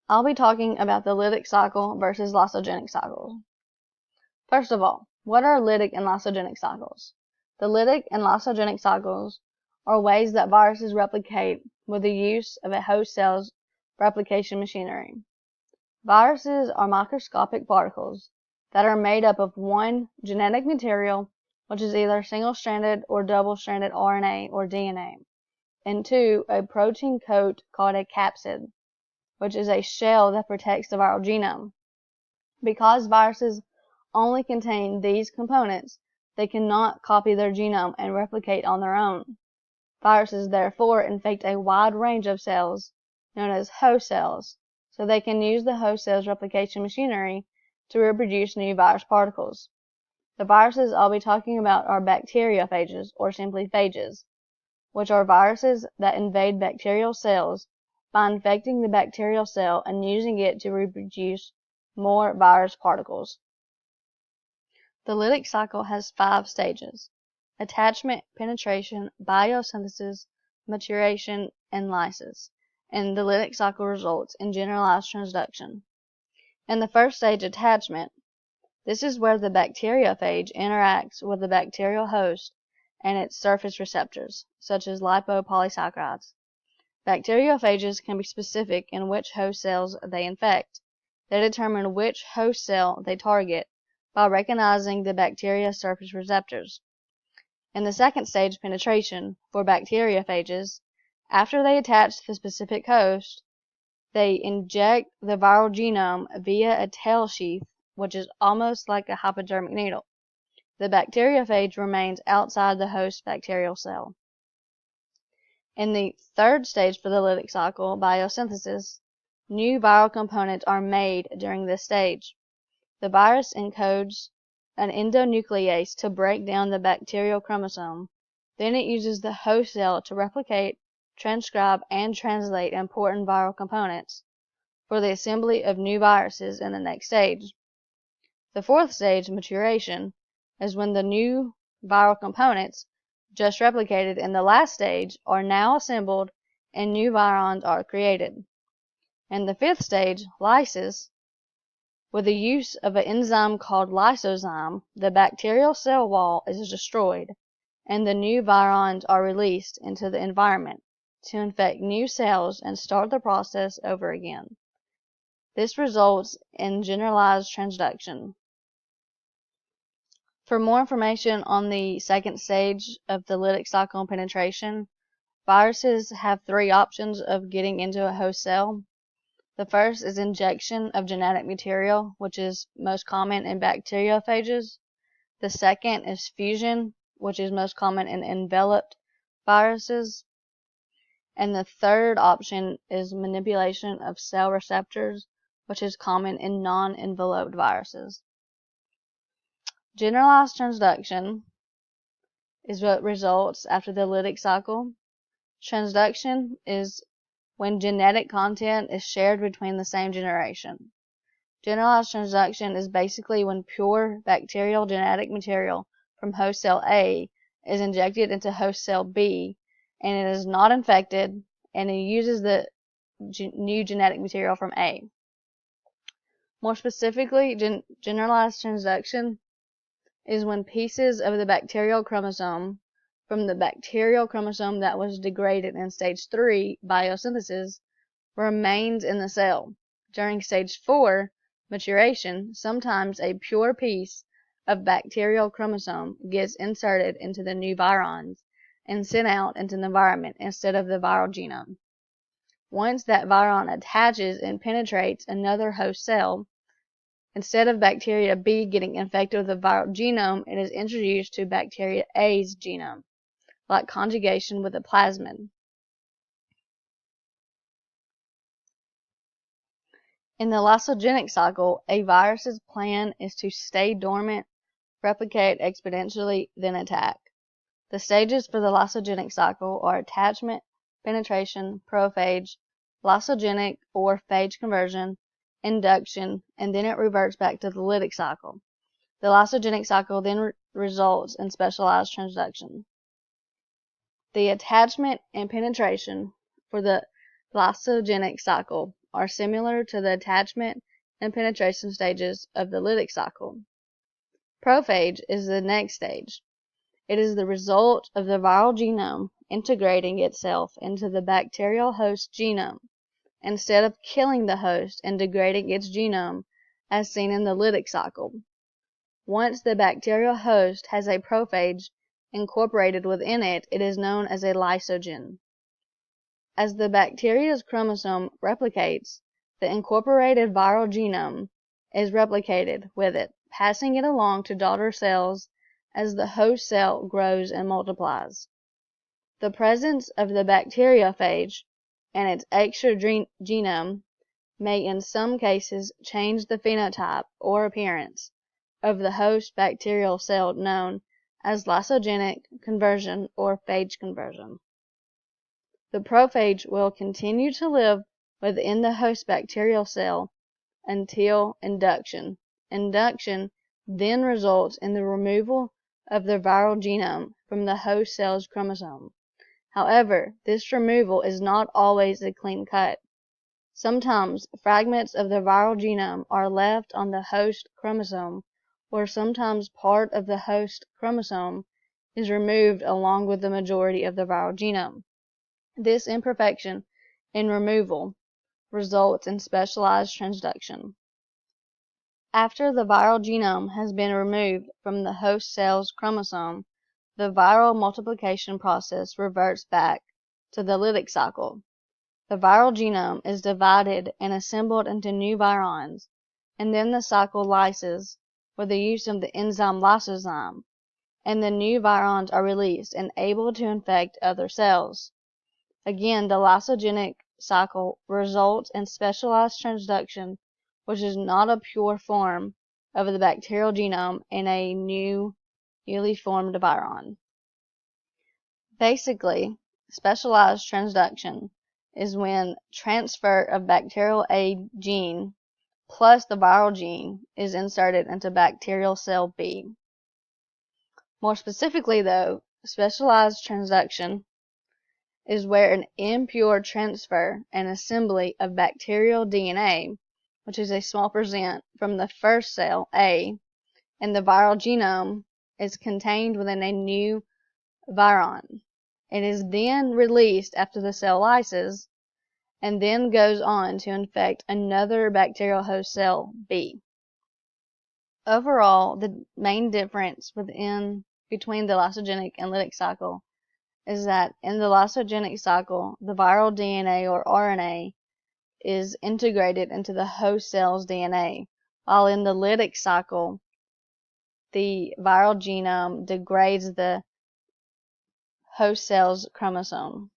I'll be talking about the lytic cycle versus lysogenic cycles. First of all, what are lytic and lysogenic cycles? The lytic and lysogenic cycles are ways that viruses replicate with the use of a host cell's replication machinery. Viruses are microscopic particles that are made up of one, genetic material, which is either single-stranded or double-stranded RNA or DNA, and two, a protein coat called a capsid, which is a shell that protects the viral genome. Because viruses only contain these components, they cannot copy their genome and replicate on their own. Viruses therefore infect a wide range of cells, known as host cells, so they can use the host cell's replication machinery to reproduce new virus particles. The viruses I'll be talking about are bacteriophages, or simply phages, which are viruses that invade bacterial cells by infecting the bacterial cell and using it to reproduce more virus particles. The lytic cycle has 5 stages: attachment, penetration, biosynthesis, maturation, and lysis, and the lytic cycle results in generalized transduction. In the first stage, attachment, this is where the bacteriophage interacts with the bacterial host and its surface receptors, such as lipopolysaccharides. Bacteriophages can be specific in which host cells they infect. They determine which host cell they target by recognizing the bacteria's surface receptors. In the second stage, penetration, for bacteriophages, after they attach to the specific host, they inject the viral genome via a tail sheath, which is almost like a hypodermic needle. The bacteriophage remains outside the host bacterial cell. In the third stage for the lytic cycle, biosynthesis, new viral components are made during this stage. The virus encodes an endonuclease to break down the bacterial chromosome. Then it uses the host cell to replicate, transcribe, and translate important viral components for the assembly of new viruses in the next stage. The fourth stage, maturation, is when the new viral components, just replicated in the last stage, are now assembled and new virions are created. In the fifth stage, lysis, with the use of an enzyme called lysozyme, the bacterial cell wall is destroyed, and the new virions are released into the environment to infect new cells and start the process over again. This results in generalized transduction. For more information on the second stage of the lytic cycle and penetration, viruses have 3 options of getting into a host cell. The first is injection of genetic material, which is most common in bacteriophages. The second is fusion, which is most common in enveloped viruses. And the third option is manipulation of cell receptors, which is common in non-enveloped viruses. Generalized transduction is what results after the lytic cycle. Transduction is when genetic content is shared between the same generation. Generalized transduction is basically when pure bacterial genetic material from host cell A is injected into host cell B, and it is not infected, and it uses the new genetic material from A. More specifically, generalized transduction is when pieces of the bacterial chromosome from the bacterial chromosome that was degraded in stage 3, biosynthesis, remains in the cell. During stage 4, maturation, sometimes a pure piece of bacterial chromosome gets inserted into the new virions and sent out into the environment instead of the viral genome. Once that virion attaches and penetrates another host cell, instead of bacteria B getting infected with the viral genome, it is introduced to bacteria A's genome, like conjugation with a plasmid. In the lysogenic cycle, a virus's plan is to stay dormant, replicate exponentially, then attack. The stages for the lysogenic cycle are attachment, penetration, prophage, lysogenic or phage conversion, induction, and then it reverts back to the lytic cycle. The lysogenic cycle then results in specialized transduction. The attachment and penetration for the lysogenic cycle are similar to the attachment and penetration stages of the lytic cycle. Prophage is the next stage. It is the result of the viral genome integrating itself into the bacterial host genome, instead of killing the host and degrading its genome as seen in the lytic cycle. Once the bacterial host has a prophage incorporated within it, it is known as a lysogen. As the bacteria's chromosome replicates, the incorporated viral genome is replicated with it, passing it along to daughter cells as the host cell grows and multiplies. The presence of the bacteriophage and its extra genome may in some cases change the phenotype or appearance of the host bacterial cell, known as lysogenic conversion or phage conversion. The prophage will continue to live within the host bacterial cell until induction. Induction then results in the removal of the viral genome from the host cell's chromosome. However, this removal is not always a clean cut. Sometimes fragments of the viral genome are left on the host chromosome, or sometimes part of the host chromosome is removed along with the majority of the viral genome. This imperfection in removal results in specialized transduction. After the viral genome has been removed from the host cell's chromosome, the viral multiplication process reverts back to the lytic cycle. The viral genome is divided and assembled into new virions, and then the cycle lyses with the use of the enzyme lysozyme, and the new virions are released and able to infect other cells. Again, the lysogenic cycle results in specialized transduction, which is not a pure form of the bacterial genome in a newly formed virion. Basically, specialized transduction is when transfer of bacterial A gene plus the viral gene is inserted into bacterial cell B. More specifically though, specialized transduction is where an impure transfer and assembly of bacterial DNA, which is a small percent from the first cell, A, and the viral genome is contained within a new virion. It is then released after the cell lyses, and then goes on to infect another bacterial host cell, B. Overall, the main difference between the lysogenic and lytic cycle is that in the lysogenic cycle, the viral DNA or RNA is integrated into the host cell's DNA, while in the lytic cycle, the viral genome degrades the host cell's chromosome.